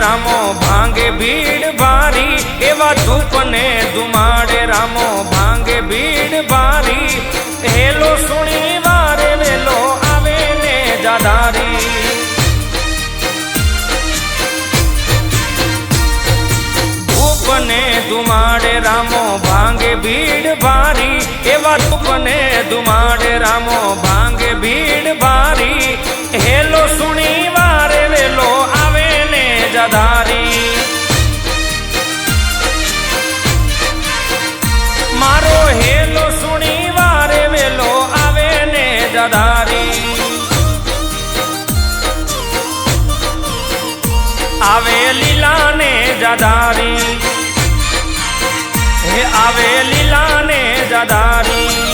रामो भांगे भीड़ भारी एवा धूप ने धुमाड़े रामो भांगे भीड़ भारी हेलो सुनी वारे वेलो आवे ने जाधारी धूप ने धुमाड़े रामो भांगे भीड़ भारी एवा धूप ने धुमाड़े रामो भांगे भीड़ भारी हेलो सुनी वारे वेलो आवे ने जाधारी मारो हेलो सुनी वारे वेलो आवे ने जाधारी आवे लीला ने जाधारी हे आवे लीला ने जाधारी